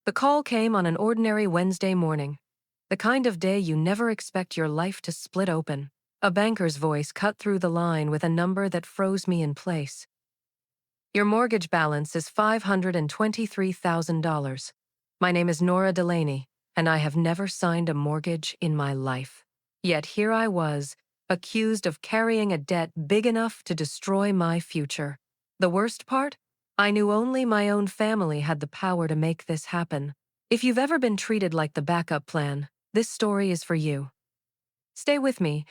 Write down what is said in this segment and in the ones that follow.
The call came on an ordinary Wednesday morning, the kind of day you never expect your life to split open. A banker's voice cut through the line with a number that froze me in place. Your mortgage balance is $523,000. My name is Nora Delaney, and I have never signed a mortgage in my life. Yet here I was, accused of carrying a debt big enough to destroy my future. The worst part? I knew only my own family had the power to make this happen. If you've ever been treated like the backup plan, this story is for you. Stay with me,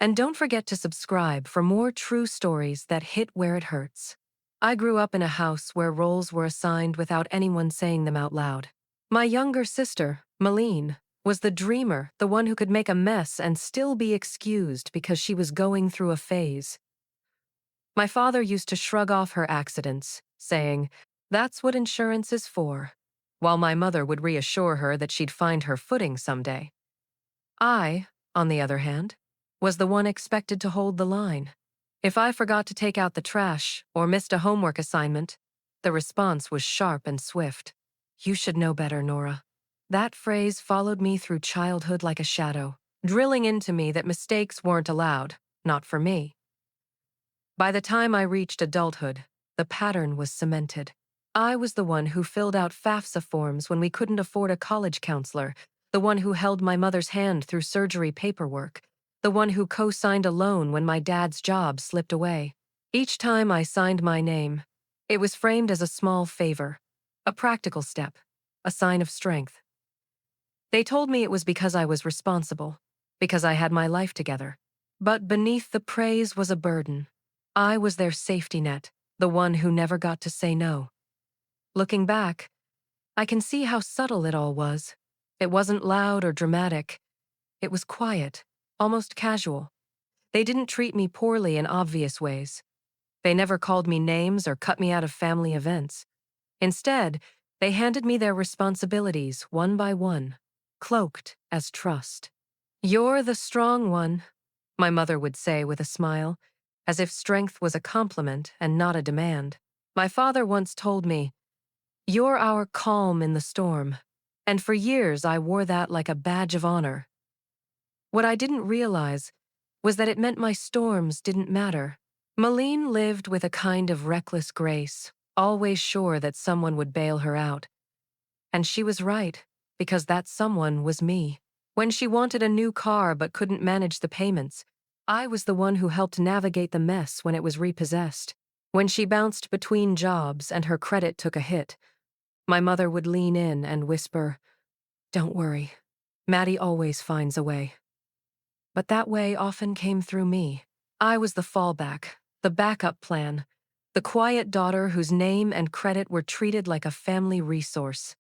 and don't forget to subscribe for more true stories that hit where it hurts. I grew up in a house where roles were assigned without anyone saying them out loud. My younger sister, Malene, was the dreamer, the one who could make a mess and still be excused because she was going through a phase. My father used to shrug off her accidents, saying, "That's what insurance is for," while my mother would reassure her that she'd find her footing someday. I, on the other hand, was the one expected to hold the line. If I forgot to take out the trash or missed a homework assignment, the response was sharp and swift. "You should know better, Nora." That phrase followed me through childhood like a shadow, drilling into me that mistakes weren't allowed, not for me. By the time I reached adulthood, the pattern was cemented. I was the one who filled out FAFSA forms when we couldn't afford a college counselor, the one who held my mother's hand through surgery paperwork, the one who co-signed a loan when my dad's job slipped away. Each time I signed my name, it was framed as a small favor, a practical step, a sign of strength. They told me it was because I was responsible, because I had my life together. But beneath the praise was a burden. I was their safety net, the one who never got to say no. Looking back, I can see how subtle it all was. It wasn't loud or dramatic. It was quiet, almost casual. They didn't treat me poorly in obvious ways. They never called me names or cut me out of family events. Instead, they handed me their responsibilities one by one, cloaked as trust. "You're the strong one," my mother would say with a smile, as if strength was a compliment and not a demand. My father once told me, "You're our calm in the storm," and for years I wore that like a badge of honor. What I didn't realize was that it meant my storms didn't matter. Malene lived with a kind of reckless grace, always sure that someone would bail her out. And she was right, because that someone was me. When she wanted a new car but couldn't manage the payments, I was the one who helped navigate the mess when it was repossessed. When she bounced between jobs and her credit took a hit, my mother would lean in and whisper, "Don't worry, Maddie always finds a way." But that way often came through me. I was the fallback, the backup plan, the quiet daughter whose name and credit were treated like a family resource.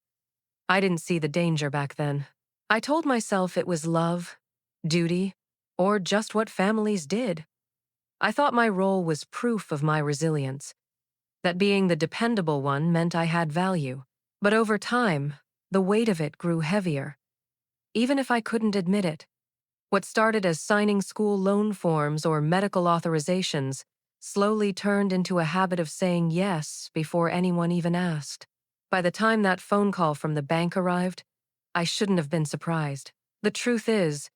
I didn't see the danger back then. I told myself it was love, duty, or just what families did. I thought my role was proof of my resilience, that being the dependable one meant I had value. But over time, the weight of it grew heavier, even if I couldn't admit it. What started as signing school loan forms or medical authorizations slowly turned into a habit of saying yes before anyone even asked. By the time that phone call from the bank arrived, I shouldn't have been surprised. The truth is,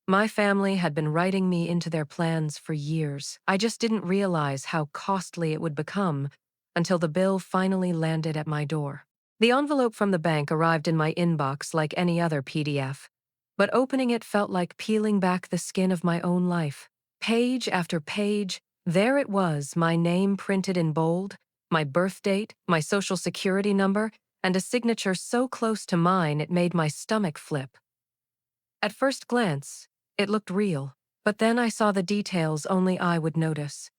my family had been writing me into their plans for years. I just didn't realize how costly it would become until the bill finally landed at my door. The envelope from the bank arrived in my inbox like any other PDF, but opening it felt like peeling back the skin of my own life. Page after page, there it was, my name printed in bold, my birth date, my social security number, and a signature so close to mine it made my stomach flip. At first glance, it looked real, but then I saw the details only I would notice.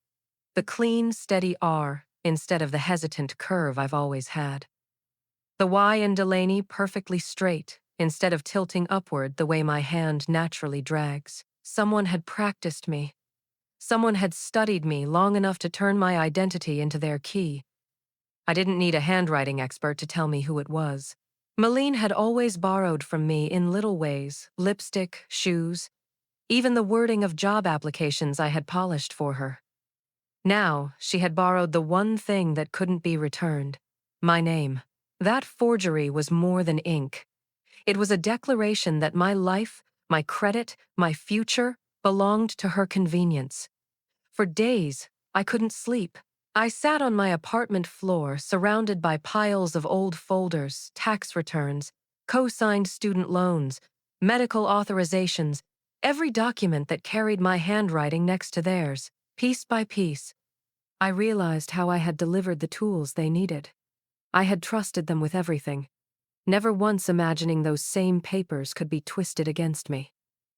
The clean, steady R instead of the hesitant curve I've always had. The Y in Delaney perfectly straight instead of tilting upward the way my hand naturally drags. Someone had practiced me. Someone had studied me long enough to turn my identity into their key. I didn't need a handwriting expert to tell me who it was. Malene had always borrowed from me in little ways, lipstick, shoes, even the wording of job applications I had polished for her. Now, she had borrowed the one thing that couldn't be returned, my name. That forgery was more than ink. It was a declaration that my life, my credit, my future belonged to her convenience. For days, I couldn't sleep. I sat on my apartment floor, surrounded by piles of old folders, tax returns, co-signed student loans, medical authorizations, every document that carried my handwriting next to theirs. Piece by piece, I realized how I had delivered the tools they needed. I had trusted them with everything, never once imagining those same papers could be twisted against me.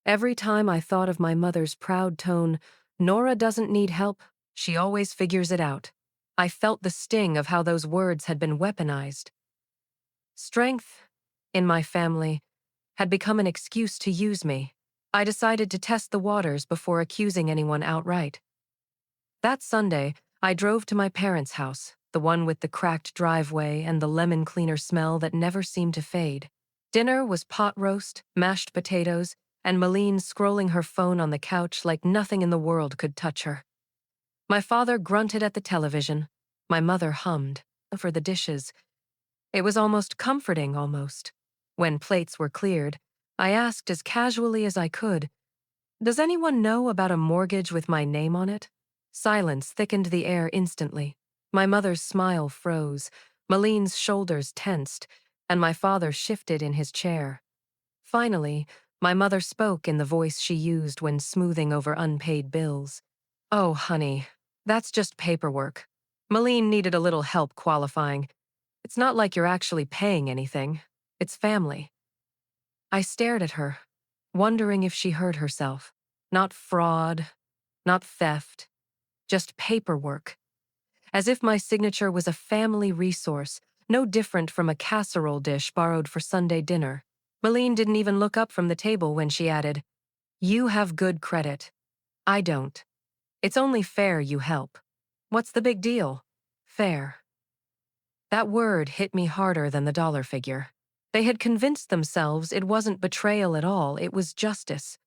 Every time I thought of my mother's proud tone, "Nora doesn't need help, she always figures it out," I felt the sting of how those words had been weaponized. Strength, in my family, had become an excuse to use me. I decided to test the waters before accusing anyone outright. That Sunday, I drove to my parents' house, the one with the cracked driveway and the lemon cleaner smell that never seemed to fade. Dinner was pot roast, mashed potatoes, and Malene scrolling her phone on the couch like nothing in the world could touch her. My father grunted at the television. My mother hummed for the dishes. It was almost comforting, almost. When plates were cleared, I asked as casually as I could, "Does anyone know about a mortgage with my name on it?" Silence thickened the air instantly. My mother's smile froze, Malene's shoulders tensed, and my father shifted in his chair. Finally, my mother spoke in the voice she used when smoothing over unpaid bills. "Oh, honey, that's just paperwork. Malene needed a little help qualifying. It's not like you're actually paying anything. It's family." I stared at her, wondering if she heard herself. Not fraud, not theft, just paperwork. As if my signature was a family resource, no different from a casserole dish borrowed for Sunday dinner. Malene didn't even look up from the table when she added, "You have good credit. I don't. It's only fair you help." What's the big deal? Fair. That word hit me harder than the dollar figure. They had convinced themselves it wasn't betrayal at all, it was justice.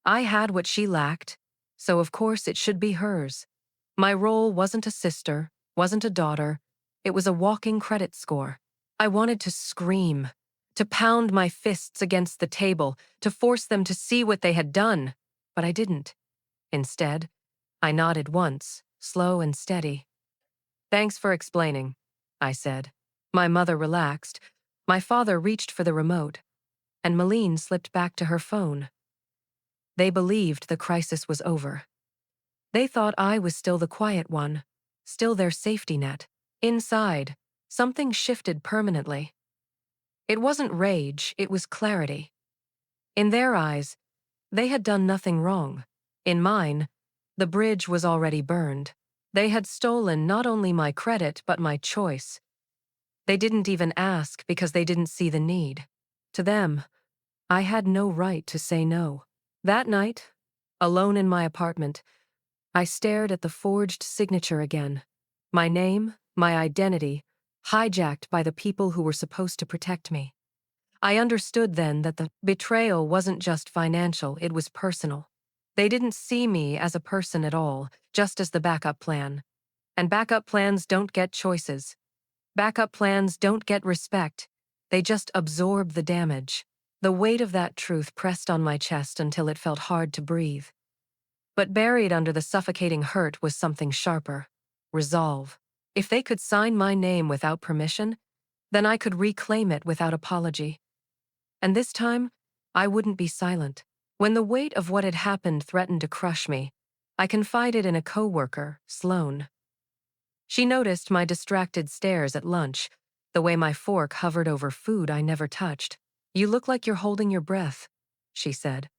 I had what she lacked, so of course it should be hers. My role wasn't a sister, wasn't a daughter, it was a walking credit score. I wanted to scream, to pound my fists against the table, to force them to see what they had done, but I didn't. Instead, I nodded once, slow and steady. "Thanks for explaining," I said. My mother relaxed, my father reached for the remote, and Malene slipped back to her phone. They believed the crisis was over. They thought I was still the quiet one, still their safety net. Inside, something shifted permanently. It wasn't rage, it was clarity. In their eyes, they had done nothing wrong. In mine, the bridge was already burned. They had stolen not only my credit, but my choice. They didn't even ask because they didn't see the need. To them, I had no right to say no. That night, alone in my apartment, I stared at the forged signature again. My name, my identity, hijacked by the people who were supposed to protect me. I understood then that the betrayal wasn't just financial, it was personal. They didn't see me as a person at all, just as the backup plan. And backup plans don't get choices. Backup plans don't get respect. They just absorb the damage. The weight of that truth pressed on my chest until it felt hard to breathe. But buried under the suffocating hurt was something sharper. Resolve. If they could sign my name without permission, then I could reclaim it without apology. And this time, I wouldn't be silent. When the weight of what had happened threatened to crush me, I confided in a coworker, Sloane. She noticed my distracted stares at lunch, the way my fork hovered over food I never touched. "You look like you're holding your breath," she said.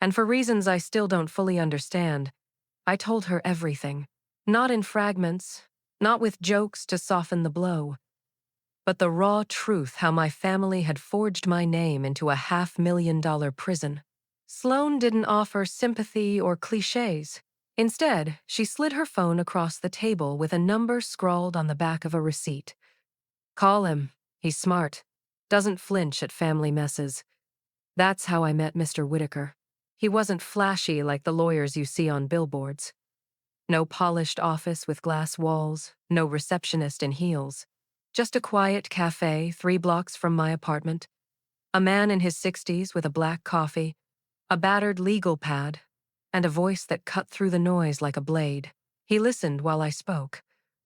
And for reasons I still don't fully understand, I told her everything. Not in fragments, not with jokes to soften the blow, but the raw truth how my family had forged my name into a $500,000 prison. Sloane didn't offer sympathy or cliches. Instead, she slid her phone across the table with a number scrawled on the back of a receipt. "Call him. He's smart. Doesn't flinch at family messes." That's how I met Mr. Whitaker. He wasn't flashy like the lawyers you see on billboards. No polished office with glass walls, no receptionist in heels. Just a quiet cafe 3 blocks from my apartment. A man in his 60s with a black coffee, a battered legal pad, and a voice that cut through the noise like a blade. He listened while I spoke,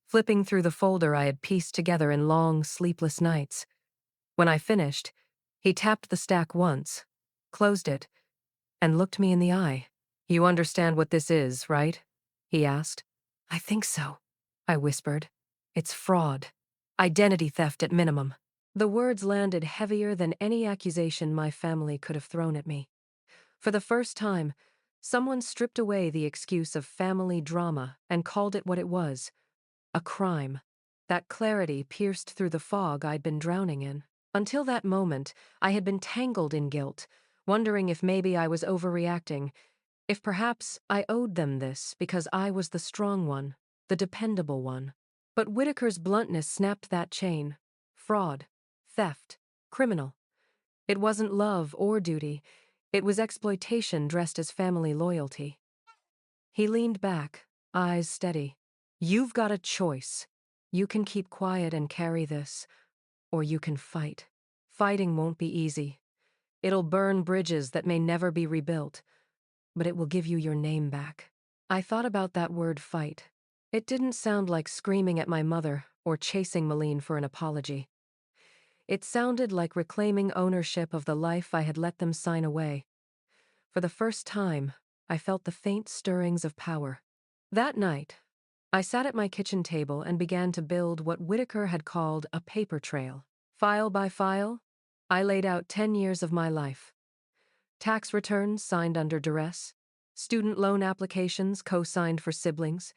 flipping through the folder I had pieced together in long, sleepless nights. When I finished, he tapped the stack once, closed it, and looked me in the eye. "You understand what this is, right?" he asked. "I think so," I whispered. "It's fraud. Identity theft at minimum." The words landed heavier than any accusation my family could have thrown at me. For the first time, someone stripped away the excuse of family drama and called it what it was: a crime. That clarity pierced through the fog I'd been drowning in. Until that moment, I had been tangled in guilt, wondering if maybe I was overreacting, if perhaps I owed them this because I was the strong one, the dependable one. But Whitaker's bluntness snapped that chain. Fraud, theft, criminal. It wasn't love or duty. It was exploitation dressed as family loyalty. He leaned back, eyes steady. "You've got a choice. You can keep quiet and carry this, or you can fight. Fighting won't be easy. It'll burn bridges that may never be rebuilt, but it will give you your name back." I thought about that word fight. It didn't sound like screaming at my mother or chasing Malene for an apology. It sounded like reclaiming ownership of the life I had let them sign away. For the first time, I felt the faint stirrings of power. That night, I sat at my kitchen table and began to build what Whitaker had called a paper trail. File by file, I laid out 10 years of my life. Tax returns signed under duress, student loan applications co-signed for siblings,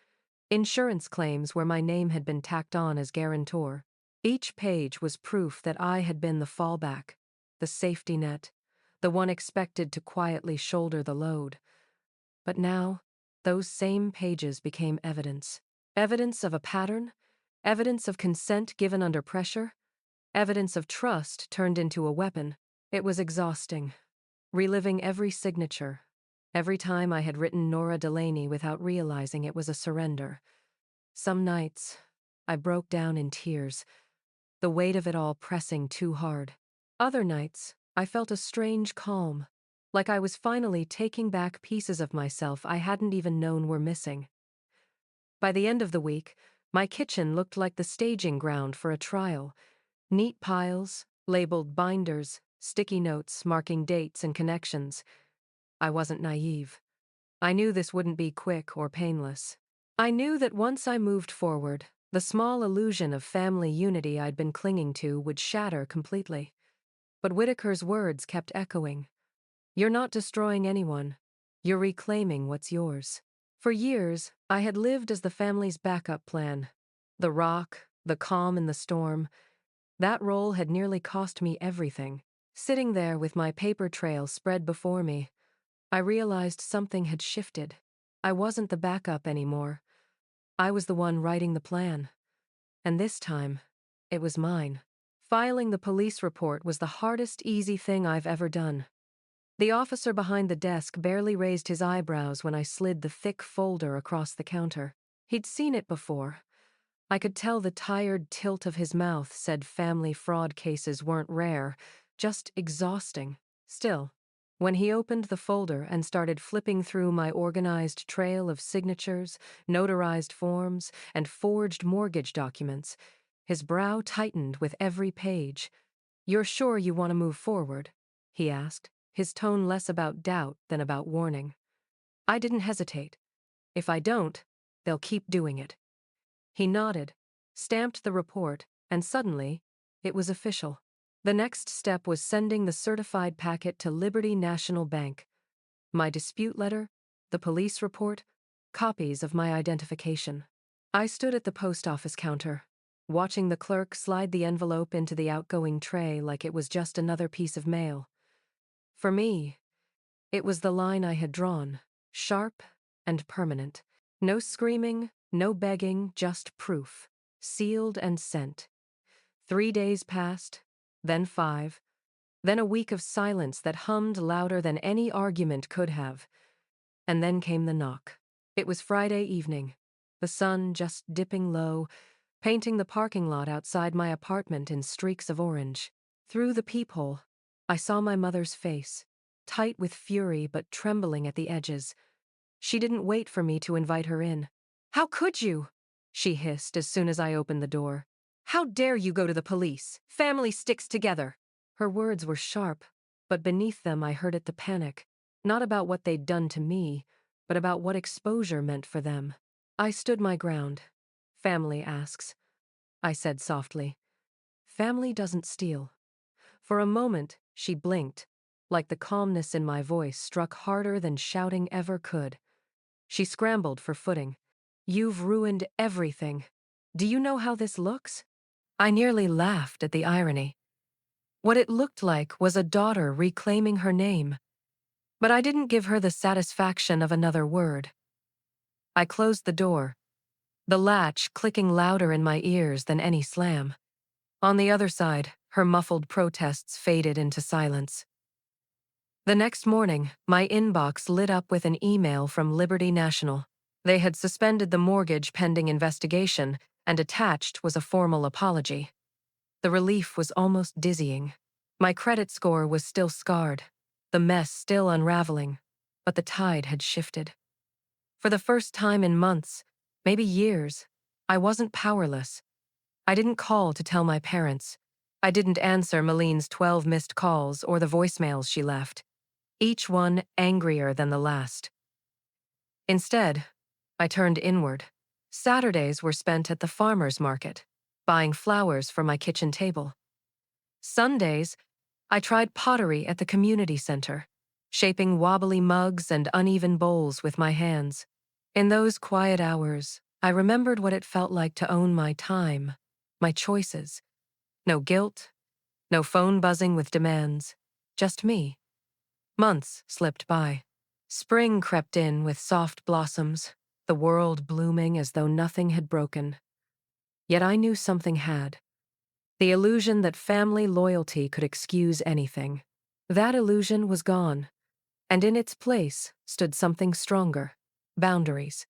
insurance claims where my name had been tacked on as guarantor. Each page was proof that I had been the fallback, the safety net, the one expected to quietly shoulder the load. But now, those same pages became evidence. Evidence of a pattern, evidence of consent given under pressure, evidence of trust turned into a weapon. It was exhausting, reliving every signature. Every time I had written Nora Delaney without realizing it was a surrender. Some nights, I broke down in tears, the weight of it all pressing too hard. Other nights, I felt a strange calm, like I was finally taking back pieces of myself I hadn't even known were missing. By the end of the week, my kitchen looked like the staging ground for a trial. Neat piles, labeled binders, sticky notes marking dates and connections. I wasn't naive. I knew this wouldn't be quick or painless. I knew that once I moved forward, the small illusion of family unity I'd been clinging to would shatter completely. But Whitaker's words kept echoing. "You're not destroying anyone. You're reclaiming what's yours." For years, I had lived as the family's backup plan. The rock, the calm in the storm. That role had nearly cost me everything. Sitting there with my paper trail spread before me, I realized something had shifted. I wasn't the backup anymore. I was the one writing the plan. And this time, it was mine. Filing the police report was the hardest easy thing I've ever done. The officer behind the desk barely raised his eyebrows when I slid the thick folder across the counter. He'd seen it before. I could tell the tired tilt of his mouth said family fraud cases weren't rare, just exhausting. Still, when he opened the folder and started flipping through my organized trail of signatures, notarized forms, and forged mortgage documents, his brow tightened with every page. "You're sure you want to move forward?" he asked, his tone less about doubt than about warning. I didn't hesitate. "If I don't, they'll keep doing it." He nodded, stamped the report, and suddenly, it was official. The next step was sending the certified packet to Liberty National Bank. My dispute letter, the police report, copies of my identification. I stood at the post office counter, watching the clerk slide the envelope into the outgoing tray like it was just another piece of mail. For me, it was the line I had drawn, sharp and permanent. No screaming, no begging, just proof. Sealed and sent. 3 days passed, then 5, then a week of silence that hummed louder than any argument could have. And then came the knock. It was Friday evening, the sun just dipping low, painting the parking lot outside my apartment in streaks of orange. Through the peephole, I saw my mother's face, tight with fury but trembling at the edges. She didn't wait for me to invite her in. "How could you?" she hissed as soon as I opened the door. "How dare you go to the police? Family sticks together." Her words were sharp, but beneath them I heard the panic. Not about what they'd done to me, but about what exposure meant for them. I stood my ground. "Family asks," I said softly. "Family doesn't steal." For a moment, she blinked, like the calmness in my voice struck harder than shouting ever could. She scrambled for footing. "You've ruined everything. Do you know how this looks?" I nearly laughed at the irony. What it looked like was a daughter reclaiming her name. But I didn't give her the satisfaction of another word. I closed the door, the latch clicking louder in my ears than any slam. On the other side, her muffled protests faded into silence. The next morning, my inbox lit up with an email from Liberty National. They had suspended the mortgage pending investigation, and attached was a formal apology. The relief was almost dizzying. My credit score was still scarred, the mess still unraveling, but the tide had shifted. For the first time in months, maybe years, I wasn't powerless. I didn't call to tell my parents. I didn't answer Maline's 12 missed calls or the voicemails she left, each one angrier than the last. Instead, I turned inward. Saturdays were spent at the farmer's market, buying flowers for my kitchen table. Sundays, I tried pottery at the community center, shaping wobbly mugs and uneven bowls with my hands. In those quiet hours, I remembered what it felt like to own my time, my choices. No guilt, no phone buzzing with demands, just me. Months slipped by. Spring crept in with soft blossoms, the world blooming as though nothing had broken. Yet I knew something had. The illusion that family loyalty could excuse anything. That illusion was gone, and in its place stood something stronger: boundaries.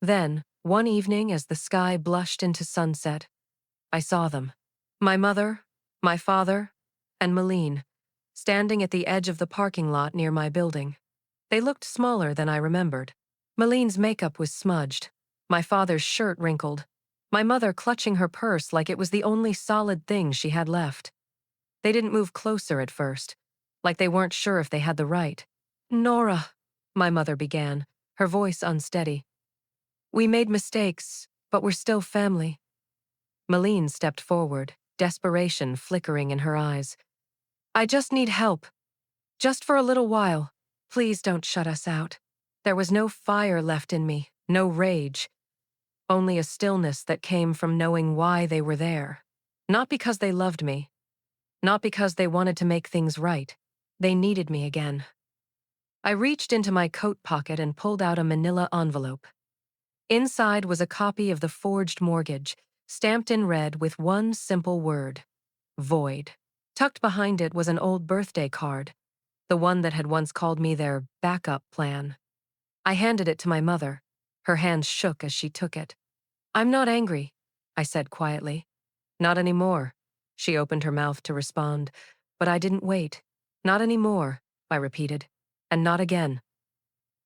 Then, one evening as the sky blushed into sunset, I saw them. My mother, my father, and Malene, standing at the edge of the parking lot near my building. They looked smaller than I remembered. Malene's makeup was smudged, my father's shirt wrinkled, my mother clutching her purse like it was the only solid thing she had left. They didn't move closer at first, like they weren't sure if they had the right. "Nora," my mother began, her voice unsteady. "We made mistakes, but we're still family." Malene stepped forward, desperation flickering in her eyes. "I just need help. Just for a little while. Please don't shut us out." There was no fire left in me, no rage, only a stillness that came from knowing why they were there. Not because they loved me, not because they wanted to make things right. They needed me again. I reached into my coat pocket and pulled out a manila envelope. Inside was a copy of the forged mortgage, stamped in red with one simple word: void. Tucked behind it was an old birthday card, the one that had once called me their backup plan. I handed it to my mother. Her hands shook as she took it. "I'm not angry," I said quietly. "Not anymore." She opened her mouth to respond, but I didn't wait. "Not anymore," I repeated, "and not again."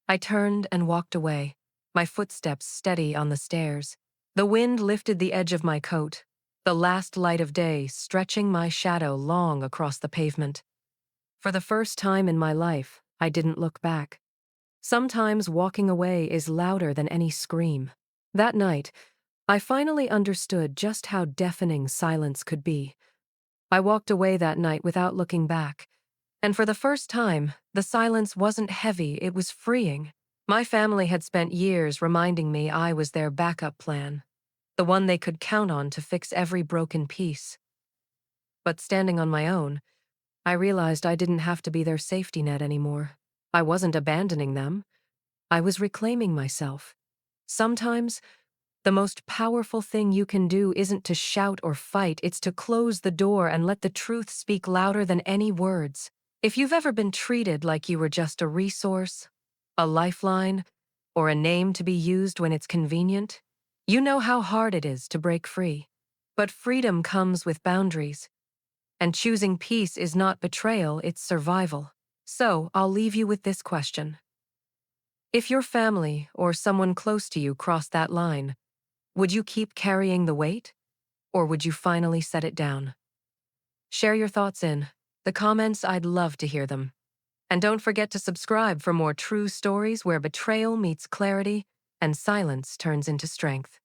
I turned and walked away, my footsteps steady on the stairs. The wind lifted the edge of my coat, the last light of day stretching my shadow long across the pavement. For the first time in my life, I didn't look back. Sometimes walking away is louder than any scream. That night, I finally understood just how deafening silence could be. I walked away that night without looking back, and for the first time, the silence wasn't heavy, it was freeing. My family had spent years reminding me I was their backup plan, the one they could count on to fix every broken piece. But standing on my own, I realized I didn't have to be their safety net anymore. I wasn't abandoning them. I was reclaiming myself. Sometimes, the most powerful thing you can do isn't to shout or fight, it's to close the door and let the truth speak louder than any words. If you've ever been treated like you were just a resource, a lifeline, or a name to be used when it's convenient, You know how hard it is to break free. But freedom comes with boundaries. And choosing peace is not betrayal, it's survival. So, I'll leave you with this question. If your family or someone close to you crossed that line, would you keep carrying the weight? Or would you finally set it down? Share your thoughts in the comments, I'd love to hear them. And don't forget to subscribe for more true stories where betrayal meets clarity and silence turns into strength.